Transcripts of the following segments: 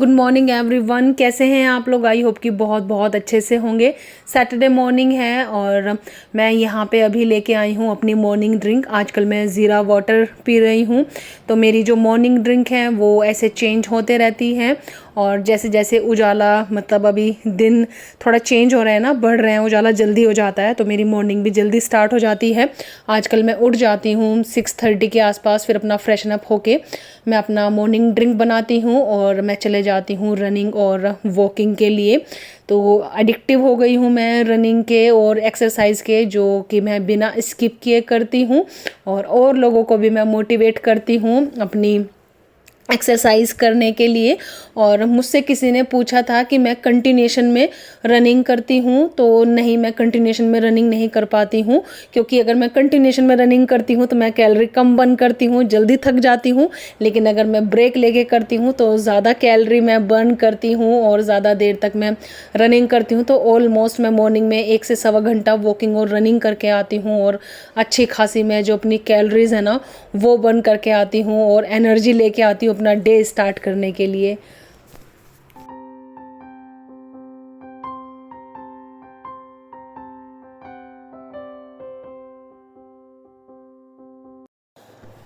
Good morning everyone. कैसे हैं आप लोग? आई होप कि बहुत बहुत अच्छे से होंगे। सैटरडे मॉर्निंग है और मैं यहाँ पे अभी लेके आई हूँ अपनी मॉर्निंग ड्रिंक। आजकल मैं ज़ीरा वाटर पी रही हूँ, तो मेरी जो मॉर्निंग ड्रिंक है वो ऐसे चेंज होते रहती है। और जैसे जैसे उजाला, मतलब अभी दिन थोड़ा चेंज हो रहा है ना, बढ़ रहे हैं, उजाला जल्दी हो जाता है, तो मेरी मॉर्निंग भी जल्दी स्टार्ट हो जाती है। आजकल मैं उठ जाती हूँ 6:30 के आसपास, फिर अपना फ्रेशन अप होके मैं अपना मॉर्निंग ड्रिंक बनाती हूँ और मैं चले जाती हूँ रनिंग और वॉकिंग के लिए। तो एडिक्टिव हो गई हूँ मैं रनिंग के और एक्सरसाइज के, जो कि मैं बिना स्किप किए करती हूँ। और लोगों को भी मैं मोटिवेट करती हूँ अपनी एक्सरसाइज करने के लिए। और मुझसे किसी ने पूछा था कि मैं कंटिन्यूशन में रनिंग करती हूँ, तो नहीं, मैं कंटिन्यूशन में रनिंग नहीं कर पाती हूँ, क्योंकि अगर मैं कंटिन्यूशन में रनिंग करती हूँ तो मैं कैलोरी कम बर्न करती हूँ, जल्दी थक जाती हूँ। लेकिन अगर मैं ब्रेक लेके करती हूँ तो ज़्यादा कैलोरी मैं बर्न करती हूँ और ज़्यादा देर तक मैं रनिंग करती हूँ। तो ऑलमोस्ट मैं मॉर्निंग में 1 से सवा घंटा वॉकिंग और रनिंग करके आती हूँ और अच्छी खासी मैं जो अपनी कैलोरीज है ना वो बर्न करके आती हूँ और एनर्जी लेके आती हूँ अपना डे स्टार्ट करने के लिए।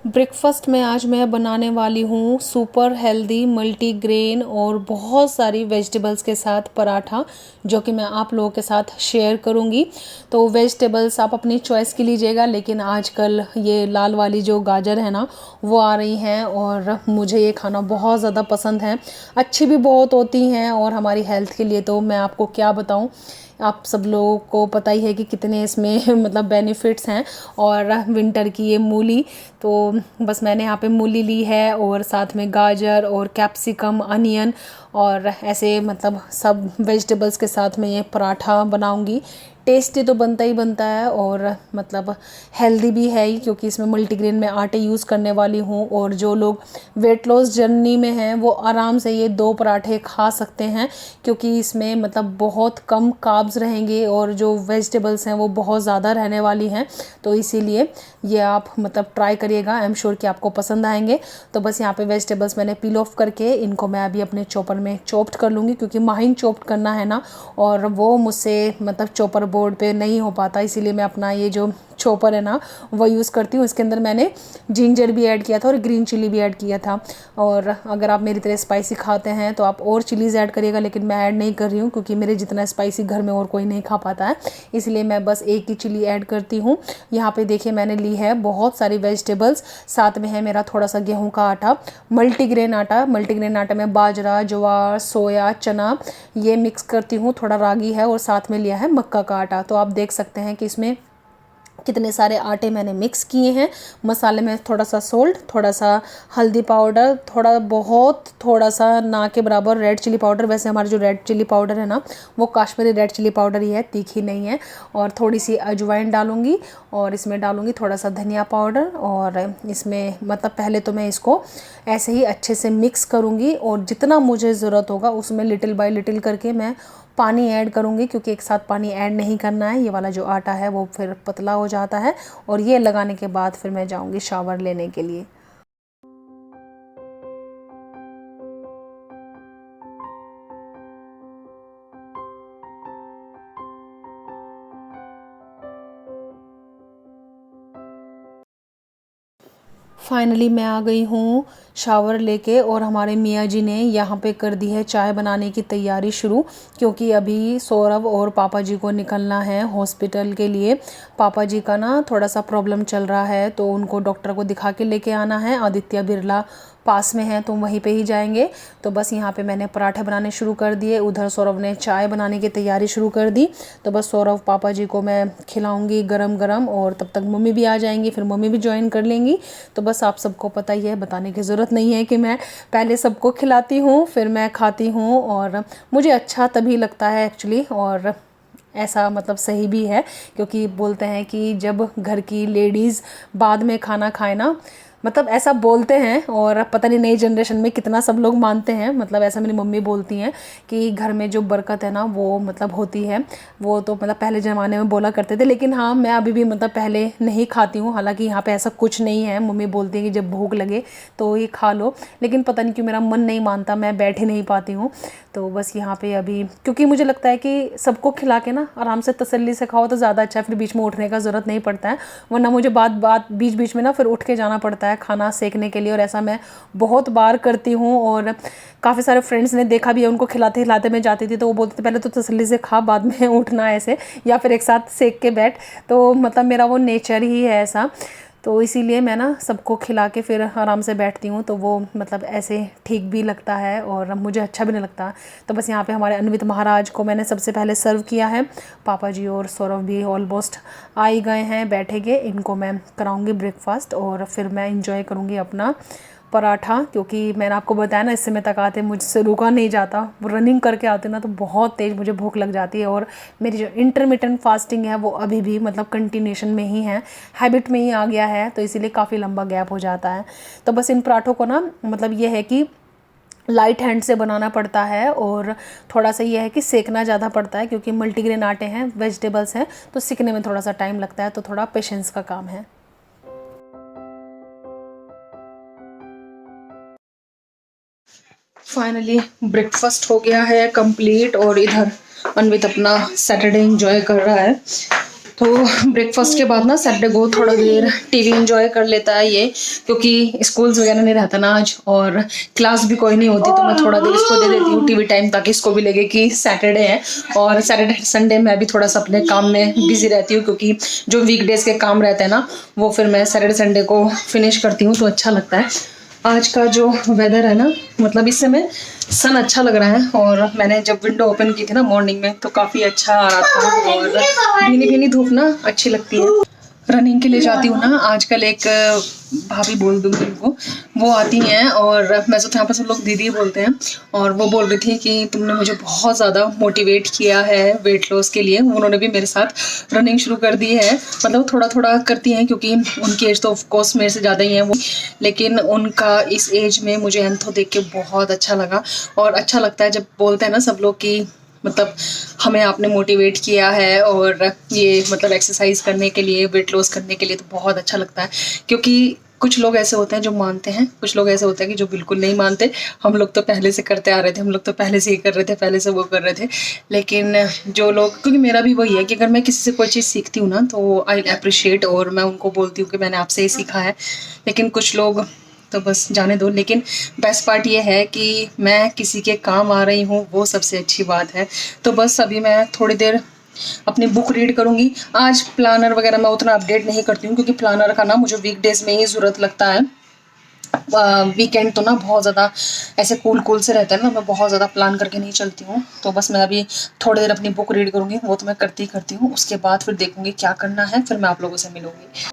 ब्रेकफास्ट में आज मैं बनाने वाली हूँ सुपर हेल्दी मल्टीग्रेन और बहुत सारी वेजिटेबल्स के साथ पराठा, जो कि मैं आप लोगों के साथ शेयर करूँगी। तो वेजिटेबल्स आप अपनी चॉइस की लीजिएगा, लेकिन आजकल ये लाल वाली जो गाजर है ना वो आ रही हैं और मुझे ये खाना बहुत ज़्यादा पसंद है। अच्छी भी बहुत होती हैं और हमारी हेल्थ के लिए तो मैं आपको क्या बताऊँ, आप सब लोगों को पता ही है कि कितने इसमें मतलब बेनिफिट्स हैं। और विंटर की ये मूली, तो बस मैंने यहाँ पे मूली ली है और साथ में गाजर और कैप्सिकम, अनियन और ऐसे मतलब सब वेजिटेबल्स के साथ में ये पराठा बनाऊंगी। टेस्टी तो बनता ही बनता है और मतलब हेल्दी भी है ही, क्योंकि इसमें मल्टीग्रेन में आटे यूज़ करने वाली हूँ। और जो लोग वेट लॉस जर्नी में हैं वो आराम से ये 2 पराठे खा सकते हैं, क्योंकि इसमें मतलब बहुत कम कार्ब्स रहेंगे और जो वेजिटेबल्स हैं वो बहुत ज़्यादा रहने वाली हैं। तो इसीलिए ये आप मतलब ट्राई करिएगा, आई एम श्योर कि आपको पसंद आएंगे। तो बस यहाँ पे वेजिटेबल्स मैंने पील ऑफ करके इनको मैं अभी अपने चॉपर में चॉप्ड कर लूँगी, क्योंकि माहिन चॉप्ड करना है ना, और वो मुझसे मतलब चॉपर बोर्ड पे नहीं हो पाता, इसीलिए मैं अपना ये जो चॉपर है ना वो यूज़ करती हूँ। इसके अंदर मैंने जिंजर भी ऐड किया था और ग्रीन चिली भी ऐड किया था। और अगर आप मेरी तरह स्पाइसी खाते हैं तो आप और चिलीज़ ऐड करिएगा, लेकिन मैं ऐड नहीं कर रही हूँ क्योंकि मेरे जितना स्पाइसी घर में और कोई नहीं खा पाता है, इसलिए मैं बस एक ही चिली ऐड करती हूँ। यहाँ पे देखिए मैंने ली है बहुत सारी वेजिटेबल्स, साथ में है मेरा थोड़ा सा गेहूँ का आटा, मल्टीग्रेन आटा। मल्टीग्रेन आटा में बाजरा, ज्वार, सोया, चना ये मिक्स करती हूँ, थोड़ा रागी है और साथ में लिया है मक्का का आटा। तो आप देख सकते हैं कि इसमें कितने सारे आटे मैंने मिक्स किए हैं। मसाले में थोड़ा सा सोल्ट, थोड़ा सा हल्दी पाउडर, थोड़ा सा ना के बराबर रेड चिली पाउडर। वैसे हमारी जो रेड चिली पाउडर है ना वो काश्मीरी रेड चिली पाउडर ही है, तीखी नहीं है। और थोड़ी सी अजवाइन डालूंगी और इसमें डालूंगी थोड़ा सा धनिया पाउडर। और इसमें मतलब पहले तो मैं इसको ऐसे ही अच्छे से मिक्स करूँगी और जितना मुझे ज़रूरत होगा उसमें लिटिल बाय लिटिल करके मैं पानी ऐड करूँगी, क्योंकि एक साथ पानी ऐड नहीं करना है। ये वाला जो आटा है वो फिर पतला हो जाता है। और ये लगाने के बाद फिर मैं जाऊँगी शावर लेने के लिए। फाइनली मैं आ गई हूँ शावर लेके और हमारे मियाँ जी ने यहाँ पे कर दी है चाय बनाने की तैयारी शुरू, क्योंकि अभी सौरभ और पापा जी को निकलना है हॉस्पिटल के लिए। पापा जी का ना थोड़ा सा प्रॉब्लम चल रहा है, तो उनको डॉक्टर को दिखा के लेके आना है। आदित्य बिरला पास में है तो वहीं पे ही जाएंगे। तो बस यहाँ पे मैंने पराठे बनाने शुरू कर दिए, उधर सौरभ ने चाय बनाने की तैयारी शुरू कर दी। तो बस सौरभ पापा जी को मैं खिलाऊंगी गरम गरम, और तब तक मम्मी भी आ जाएंगी, फिर मम्मी भी ज्वाइन कर लेंगी। तो बस आप सबको पता ही है, बताने की ज़रूरत नहीं है कि मैं पहले सबको खिलाती हूँ फिर मैं खाती हूँ। और मुझे अच्छा तभी लगता है एक्चुअली, और ऐसा मतलब सही भी है, क्योंकि बोलते हैं कि जब घर की लेडीज़ बाद में खाना खाए ना मतलब ऐसा बोलते हैं, और पता नहीं नई जनरेशन में कितना सब लोग मानते हैं। मतलब ऐसा मेरी मम्मी बोलती हैं कि घर में जो बरकत है ना वो मतलब होती है। वो तो मतलब पहले ज़माने में बोला करते थे, लेकिन हाँ मैं अभी भी मतलब पहले नहीं खाती हूँ। हालांकि यहाँ पे ऐसा कुछ नहीं है, मम्मी बोलती है कि जब भूख लगे तो ये खा लो, लेकिन पता नहीं क्यों मेरा मन नहीं मानता, मैं बैठ ही नहीं पाती हूँ। तो बस यहाँ पे अभी क्योंकि मुझे लगता है कि सबको खिला के ना आराम से तसल्ली से खाओ तो ज़्यादा अच्छा है, फिर बीच में उठने का ज़रूरत नहीं पड़ता है। वरना मुझे बात बीच बीच में ना फिर उठ के जाना पड़ता है खाना सेकने के लिए, और ऐसा मैं बहुत बार करती हूँ। और काफ़ी सारे फ्रेंड्स ने देखा भी है, उनको खिलाते खिलाते मैं जाती थी तो वो बोलते थे पहले तो तसल्ली से खा, बाद में उठना ऐसे, या फिर एक साथ सेक के बैठ। तो मतलब मेरा वो नेचर ही है ऐसा, तो इसीलिए मैं ना सबको खिला के फिर आराम से बैठती हूँ। तो वो मतलब ऐसे ठीक भी लगता है और मुझे अच्छा भी नहीं लगता। तो बस यहाँ पे हमारे अन्वित महाराज को मैंने सबसे पहले सर्व किया है। पापा जी और सौरभ भी ऑलमोस्ट आ ही गए हैं, बैठेंगे, इनको मैं कराऊंगी ब्रेकफास्ट और फिर मैं इंजॉय करूँगी अपना पराठा। क्योंकि मैंने आपको बताया ना, इस समय तक आते मुझसे रुका नहीं जाता। रनिंग करके आती हूँ ना तो बहुत तेज़ मुझे भूख लग जाती है, और मेरी जो इंटरमिटेंट फास्टिंग है वो अभी भी मतलब कंटिन्यूशन में ही है, हैबिट में ही आ गया है, तो इसीलिए काफ़ी लंबा गैप हो जाता है। तो बस इन पराठों को ना मतलब ये है कि लाइट हैंड से बनाना पड़ता है, और थोड़ा सा ये है कि सेकना ज़्यादा पड़ता है क्योंकि मल्टीग्रेन आटे हैं, वेजिटेबल्स हैं, तो सीखने में थोड़ा सा टाइम लगता है, तो थोड़ा पेशेंस का काम है। फाइनली ब्रेकफास्ट हो गया है कंप्लीट, और इधर अन्वित अपना सैटरडे एंजॉय कर रहा है। तो ब्रेकफास्ट के बाद ना सैटरडे को थोड़ा देर टीवी एंजॉय कर लेता है ये, क्योंकि स्कूल्स वगैरह नहीं रहता ना आज, और क्लास भी कोई नहीं होती, तो मैं थोड़ा देर इसको दे देती हूँ टीवी टाइम, ताकि इसको भी लगे कि सैटरडे है। और सैटरडे संडे मैं भी थोड़ा सा अपने काम में बिजी रहती हूँ, क्योंकि जो वीकडेज के काम रहते हैं ना वो फिर मैं सैटरडे संडे को फिनिश करती हूँ, तो अच्छा लगता है। आज का जो वेदर है ना, मतलब इस समय सन अच्छा लग रहा है, और मैंने जब विंडो ओपन की थी ना मॉर्निंग में तो काफ़ी अच्छा आ रहा था, और भीनी भीनी धूप ना अच्छी लगती है। रनिंग के लिए जाती हूँ ना आजकल, एक भाभी बोल दूँगी उनको, वो आती हैं, और मैं तो यहाँ पर सब लोग दीदी बोलते हैं, और वो बोल रही थी कि तुमने मुझे बहुत ज़्यादा मोटिवेट किया है वेट लॉस के लिए। उन्होंने भी मेरे साथ रनिंग शुरू कर दी है, मतलब थोड़ा थोड़ा करती हैं, क्योंकि उनकी एज तो ऑफकोर्स मेरे से ज़्यादा ही है वो, लेकिन उनका इस एज में मुझे एंथो देख के बहुत अच्छा लगा। और अच्छा लगता है जब बोलते हैं ना सब लोग कि मतलब हमें आपने मोटिवेट किया है, और ये मतलब एक्सरसाइज करने के लिए, वेट लॉस करने के लिए, तो बहुत अच्छा लगता है। क्योंकि कुछ लोग ऐसे होते हैं जो मानते हैं, कुछ लोग ऐसे होते हैं कि जो बिल्कुल नहीं मानते। हम लोग तो पहले से करते आ रहे थे, हम लोग तो पहले से ये कर रहे थे, पहले से वो कर रहे थे। लेकिन जो लोग, क्योंकि मेरा भी वही है कि अगर मैं किसी से कोई चीज़ सीखती हूँ ना तो आई अप्रिशिएट, और मैं उनको बोलती हूँ कि मैंने आपसे ही सीखा है। लेकिन कुछ लोग तो बस जाने दो। लेकिन बेस्ट पार्ट ये है कि मैं किसी के काम आ रही हूँ, वो सबसे अच्छी बात है। तो बस अभी मैं थोड़ी देर अपनी बुक रीड करूँगी। आज प्लानर वगैरह मैं उतना अपडेट नहीं करती हूँ, क्योंकि प्लानर का ना मुझे वीकडेज में ही ज़रूरत लगता है। वीकेंड तो ना बहुत ज़्यादा ऐसे कूल से रहता है ना, मैं बहुत ज़्यादा प्लान करके नहीं चलती हूँ। तो बस मैं अभी थोड़ी देर अपनी बुक रीड करूँगी, वो तो मैं करती हूँ। उसके बाद फिर देखूँगी क्या करना है, फिर मैं आप लोगों से मिलूँगी।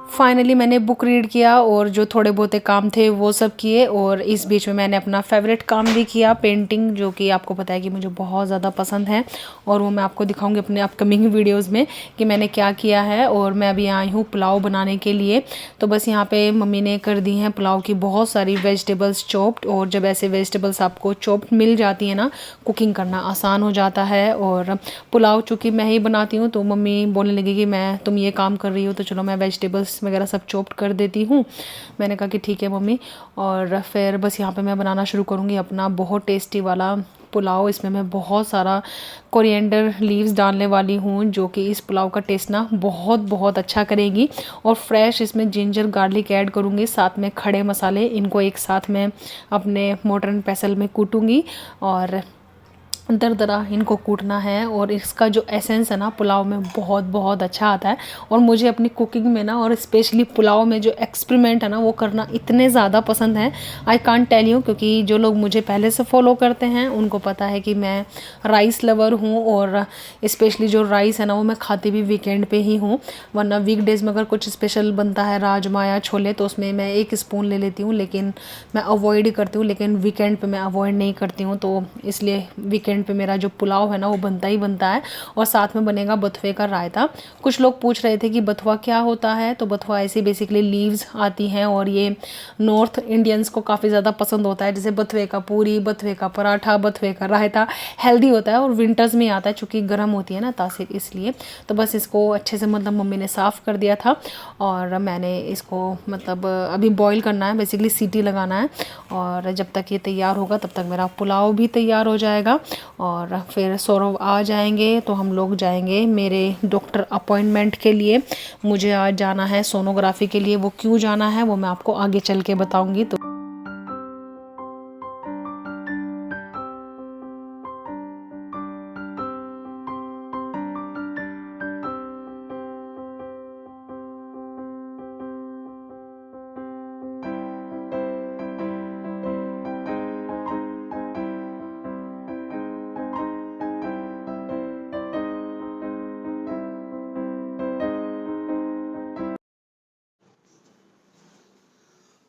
फाइनली मैंने बुक रीड किया, और जो थोड़े बहुत काम थे वो सब किए, और इस बीच में मैंने अपना फेवरेट काम भी किया, पेंटिंग, जो कि आपको पता है कि मुझे बहुत ज़्यादा पसंद है, और वो मैं आपको दिखाऊंगी अपने अपकमिंग वीडियोस में कि मैंने क्या किया है। और मैं अभी आई हूँ पुलाव बनाने के लिए। तो बस यहाँ पे मम्मी ने कर दी हैं पुलाव की बहुत सारी वेजिटेबल्स चॉप्ड, और जब ऐसे वेजिटेबल्स आपको चॉप्ड मिल जाती है ना, कुकिंग करना आसान हो जाता है। और पुलाव चूँकि मैं ही बनाती हूँ तो मम्मी बोलने लगी कि मैं तुम ये काम कर रही हो तो चलो मैं वेजिटेबल्स वगैरह सब चॉप्ड कर देती हूँ। मैंने कहा कि ठीक है मम्मी, और फिर बस यहाँ पे मैं बनाना शुरू करूँगी अपना बहुत टेस्टी वाला पुलाव। इसमें मैं बहुत सारा कोरिएंडर लीव्स डालने वाली हूँ, जो कि इस पुलाव का टेस्ट ना बहुत बहुत अच्छा करेगी। और फ्रेश इसमें जिंजर गार्लिक ऐड करूँगी, साथ में खड़े मसाले, इनको एक साथ में अपने मोटर एंड पेसल में कूटूँगी, और दरदरा इनको कूटना है और इसका जो एसेंस है ना पुलाव में बहुत बहुत अच्छा आता है। और मुझे अपनी कुकिंग में ना और स्पेशली पुलाव में जो एक्सपेरिमेंट है ना वो करना इतने ज़्यादा पसंद है, आई कांट टेल यू। क्योंकि जो लोग मुझे पहले से फॉलो करते हैं उनको पता है कि मैं राइस लवर हूँ, और स्पेशली जो राइस है ना वो मैं खाती भी वीकेंड पे ही हूँ। वरना वीकडेज़ में अगर कुछ स्पेशल बनता है राजमा या छोले तो उसमें मैं 1 स्पून ले लेती हूँ, लेकिन मैं अवॉइड ही करती हूँ। लेकिन वीकेंड पे मैं अवॉइड नहीं करती हूँ, तो इसलिए वीकेंड पे मेरा जो पुलाव है ना वो बनता ही बनता है। और साथ में बनेगा बथुए का रायता। कुछ लोग पूछ रहे थे कि बथुआ क्या होता है, तो बथुआ ऐसी बेसिकली लीव्स आती हैं और ये नॉर्थ इंडियंस को काफ़ी ज़्यादा पसंद होता है। जैसे बथुए का पूरी, बथुए का पराठा, बथुए का रायता हेल्दी होता है और विंटर्स में आता है चूँकि गर्म होती है ना तासीर, इसलिए। तो बस इसको अच्छे से मतलब मम्मी ने साफ़ कर दिया था और मैंने इसको मतलब अभी बॉईल करना है, बेसिकली सीटी लगाना है। और जब तक ये तैयार होगा तब तक मेरा पुलाव भी तैयार हो जाएगा। और फिर सौरभ आ जाएंगे तो हम लोग जाएंगे मेरे डॉक्टर अपॉइंटमेंट के लिए। मुझे आज जाना है सोनोग्राफी के लिए, वो क्यों जाना है वो मैं आपको आगे चल के बताऊंगी। तो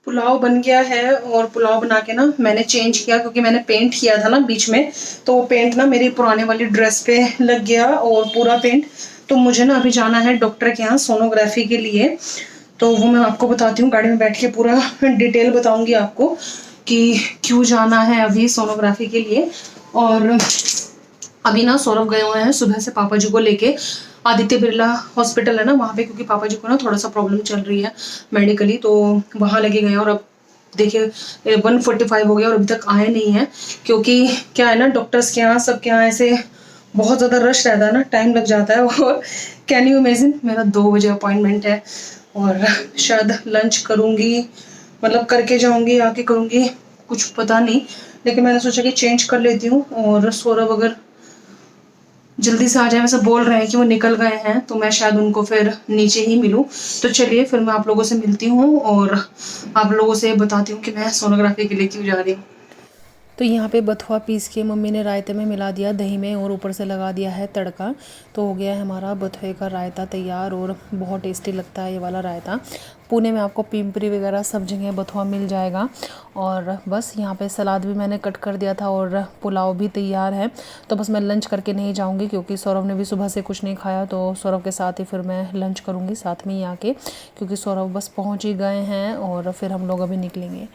पुलाव बन गया है और पुलाव बना के ना मैंने चेंज किया क्योंकि मैंने पेंट किया था ना बीच में, तो वो पेंट ना मेरी पुराने वाली ड्रेस पे लग गया और पूरा पेंट। तो मुझे ना अभी जाना है डॉक्टर के यहाँ सोनोग्राफी के लिए। तो वो मैं आपको बताती हूँ, गाड़ी में बैठ के पूरा डिटेल बताऊंगी आपको कि क्यों जाना है अभी सोनोग्राफी के लिए। और अभी ना सौरभ गए हुए हैं सुबह से पापा जी को लेके आदित्य बिरला हॉस्पिटल है ना वहाँ पे, क्योंकि पापा जी को ना थोड़ा सा प्रॉब्लम चल रही है मेडिकली, तो वहाँ लेके गए। और अब देखिए 1:45 हो गया और अभी तक आए नहीं है, क्योंकि क्या है ना डॉक्टर्स के यहाँ सबके यहाँ ऐसे बहुत ज़्यादा रश रहता है ना, टाइम लग जाता है। और कैन यू इमेजिन मेरा 2 बजे अपॉइंटमेंट है और शायद लंच करूँगी, मतलब करके जाऊँगी आके करूँगी, कुछ पता नहीं। लेकिन मैंने सोचा कि चेंज कर लेती हूँ और सौरभ अगर जल्दी से आ जाए, वैसे बोल रहे हैं कि वो निकल गए हैं तो मैं शायद उनको फिर नीचे ही मिलूं। तो चलिए फिर मैं आप लोगों से मिलती हूँ और आप लोगों से बताती हूँ कि मैं सोनोग्राफी के लिए क्यों जा रही हूँ। तो यहाँ पे बथुआ पीस के मम्मी ने रायते में मिला दिया दही में और ऊपर से लगा दिया है तड़का। तो हो गया है हमारा बथुए का रायता तैयार और बहुत टेस्टी लगता है ये वाला रायता। पुणे में आपको पिंपरी वगैरह सब जगह बथुआ मिल जाएगा। और बस यहाँ पे सलाद भी मैंने कट कर दिया था और पुलाव भी तैयार है। तो बस मैं लंच करके नहीं जाऊँगी क्योंकि सौरभ ने भी सुबह से कुछ नहीं खाया, तो सौरभ के साथ ही फिर मैं लंच करूँगी साथ में ही आके, क्योंकि सौरभ बस पहुँच ही गए हैं और फिर हम लोग अभी निकलेंगे।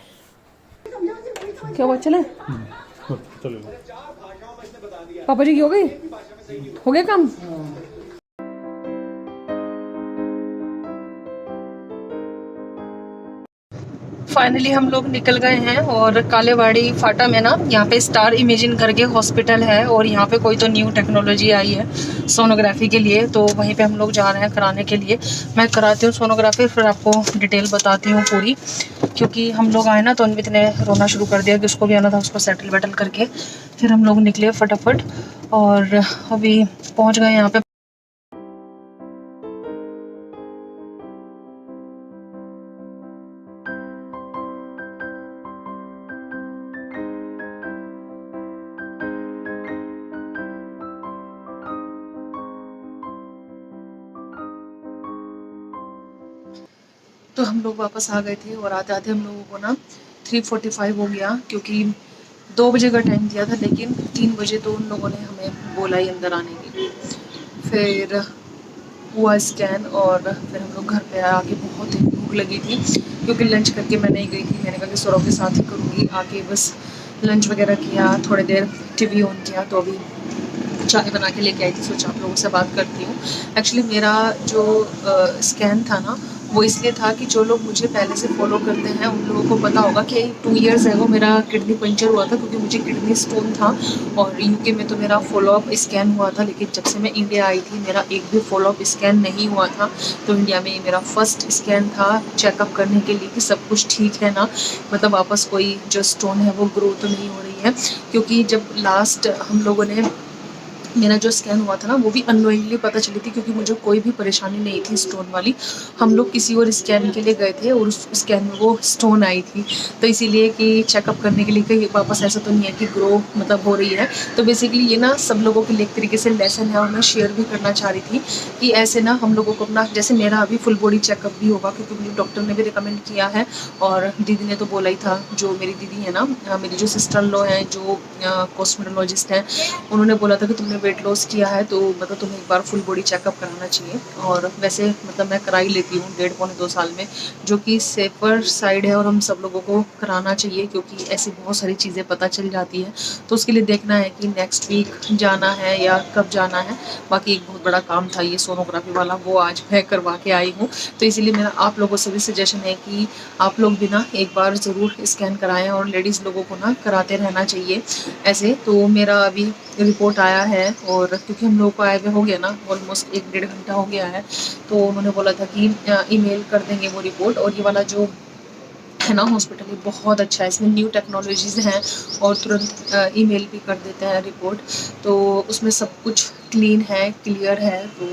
क्या बात चले पापा जी की हो गई, हो गया काम। फाइनली हम लोग निकल गए हैं और कालेवाड़ी फाटा में ना यहाँ पे स्टार इमेजिन करके हॉस्पिटल है और यहाँ पे कोई तो न्यू टेक्नोलॉजी आई है सोनोग्राफी के लिए, तो वहीं पे हम लोग जा रहे हैं कराने के लिए। मैं कराती हूँ सोनोग्राफी, फिर आपको डिटेल बताती हूँ पूरी। क्योंकि हम लोग आए ना तो अन्वित ने रोना शुरू कर दिया कि उसको भी आना था, उसको सेटल वेटल करके फिर हम लोग निकले फटाफट और अभी पहुँच गए यहाँ पे। तो हम लोग वापस आ गए थे और आते आते हम लोगों को ना 3:45 हो गया, क्योंकि 2 बजे का टाइम दिया था लेकिन 3 बजे तो उन लोगों ने हमें बोला ही अंदर आने के लिए। फिर हुआ स्कैन और फिर हम लोग घर पे आके बहुत ही भूख लगी थी, क्योंकि लंच करके मैं नहीं गई थी। मैंने कहा कि सौरभ के साथ ही करूँगी, आके बस लंच वगैरह किया, थोड़ी देर टीवी ऑन किया, तो अभी चाय बना के लेके आई थी, सोचा आप लोगों से बात करती हूँ। एक्चुअली मेरा जो स्कैन था ना वो इसलिए था कि जो लोग मुझे पहले से फॉलो करते हैं उन लोगों को पता होगा कि 2 इयर्स एगो मेरा किडनी पंचर हुआ था, क्योंकि मुझे किडनी स्टोन था। और यूके में तो मेरा फॉलोअप स्कैन हुआ था, लेकिन जब से मैं इंडिया आई थी मेरा एक भी फॉलोअप स्कैन नहीं हुआ था। तो इंडिया में ये मेरा फर्स्ट स्कैन था चेकअप करने के लिए कि सब कुछ ठीक है ना, मतलब वापस कोई जो स्टोन है वो ग्रो तो नहीं हो रही है। क्योंकि जब लास्ट हम लोगों ने मेरा जो स्कैन हुआ था ना, वो भी अननोइंगली पता चली थी, क्योंकि मुझे कोई भी परेशानी नहीं थी स्टोन वाली। हम लोग किसी और स्कैन के लिए गए थे और उस स्कैन में वो स्टोन आई थी, तो इसीलिए कि चेकअप करने के लिए कि वापस ऐसा तो नहीं है कि ग्रो मतलब हो रही है। तो बेसिकली ये ना सब लोगों के लिए एक तरीके से लेसन है, और मैं शेयर भी करना चाह रही थी कि ऐसे ना हम लोगों को अपना, जैसे मेरा अभी फुल बॉडी चेकअप भी होगा, क्योंकि मुझे डॉक्टर ने भी रिकमेंड किया है। और दीदी ने तो बोला ही था, जो मेरी दीदी है ना, मेरी जो सिस्टर इन लॉ हैं जो कॉस्मेटोलॉजिस्ट हैं, उन्होंने बोला था कि तुमने वेट लॉस किया है तो मतलब तुम्हें एक बार फुल बॉडी चेकअप कराना चाहिए। और वैसे मतलब मैं करा ही लेती हूँ 1.5-2 साल में, जो कि सेफर साइड है और हम सब लोगों को कराना चाहिए, क्योंकि ऐसी बहुत सारी चीज़ें पता चल जाती है। तो उसके लिए देखना है कि नेक्स्ट वीक जाना है या कब जाना है। बाकी एक बहुत बड़ा काम था ये सोनोग्राफी वाला, वो आज मैं करवा के आई हूँ। तो इसीलिए मेरा आप लोगों से भी सजेशन है कि आप लोग भी ना एक बार ज़रूर स्कैन कराएं, और लेडीज़ लोगों को ना कराते रहना चाहिए ऐसे। तो मेरा अभी रिपोर्ट आया है, और क्योंकि हम लोग को आए हुए हो गया ना ऑलमोस्ट 1-1.5 घंटा हो गया है, तो उन्होंने बोला था कि ईमेल कर देंगे वो रिपोर्ट। और ये वाला जो है ना हॉस्पिटल, ये बहुत अच्छा है, इसमें न्यू टेक्नोलॉजीज़ हैं और तुरंत ईमेल भी कर देते हैं रिपोर्ट। तो उसमें सब कुछ क्लीन है, क्लियर है। तो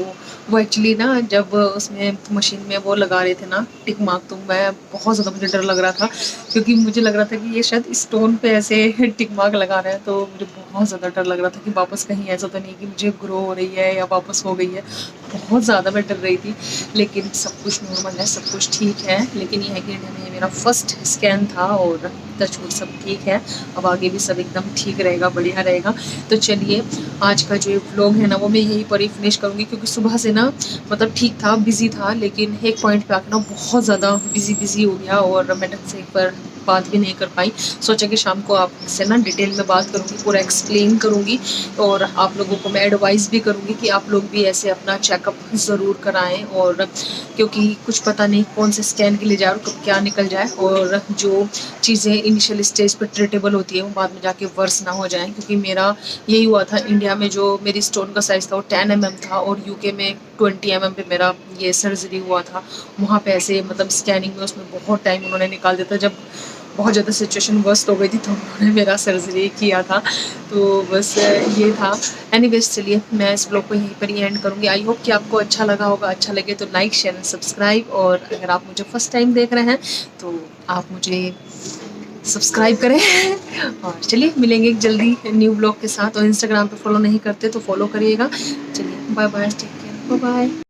वो एक्चुअली ना जब उसमें मशीन में वो लगा रहे थे ना टिक मार्क, तो मैं बहुत ज़्यादा, मुझे डर लग रहा था, क्योंकि मुझे लग रहा था कि ये शायद स्टोन पे ऐसे टिक मार्क लगा रहे हैं। तो मुझे बहुत ज़्यादा डर लग रहा था कि वापस कहीं ऐसा तो नहीं कि मुझे ग्रो हो रही है या वापस हो गई है। बहुत ज़्यादा मैं डर रही थी, लेकिन सब कुछ नॉर्मल है, सब कुछ ठीक है। लेकिन ये है कि इंडिया में ये मेरा फर्स्ट स्कैन था, और टचवुड सब ठीक है। अब आगे भी सब एकदम ठीक रहेगा, बढ़िया रहेगा। तो चलिए, आज का जो व्लॉग है ना वो मैं यहीं पर ही फिनिश करूँगी, क्योंकि सुबह से ना मतलब ठीक था, बिज़ी था, लेकिन एक पॉइंट पे आके ना बहुत ज़्यादा बिज़ी हो गया, और मैं ढंग से एक बार बात भी नहीं कर पाई। सोचा कि शाम को आपसे ना डिटेल में बात करूँगी, पूरा एक्सप्लेन करूँगी, और आप लोगों को मैं एडवाइस भी करूँगी कि आप लोग भी ऐसे अपना चेकअप ज़रूर कराएं। और क्योंकि कुछ पता नहीं कौन से स्कैन के लिए जाए और कब क्या निकल जाए, और जो चीज़ें इनिशियल स्टेज पर ट्रीटेबल होती है वो बाद में जाके वर्स ना हो जाए। क्योंकि मेरा यही हुआ था, इंडिया में जो मेरी स्टोन का साइज़ था वो 10 mm था, और यूके में 20 mm पे मेरा ये सर्जरी हुआ था। वहाँ पे ऐसे मतलब स्कैनिंग में उसमें बहुत टाइम उन्होंने निकाल दिया था। जब बहुत ज़्यादा सिचुएशन वर्स्ट हो गई थी तो उन्होंने मेरा सर्जरी किया था। तो बस ये था। एनीवेज, चलिए मैं इस ब्लॉग को यहीं पर ही एंड करूँगी। आई होप कि आपको अच्छा लगा होगा। अच्छा लगे तो लाइक, शेयर एंड सब्सक्राइब, और अगर आप मुझे फर्स्ट टाइम देख रहे हैं तो आप मुझे सब्सक्राइब करें। और चलिए मिलेंगे जल्दी न्यू ब्लॉग के साथ, और इंस्टाग्राम पे फॉलो नहीं करते तो फॉलो करिएगा। चलिए bye bye, take care, bye bye.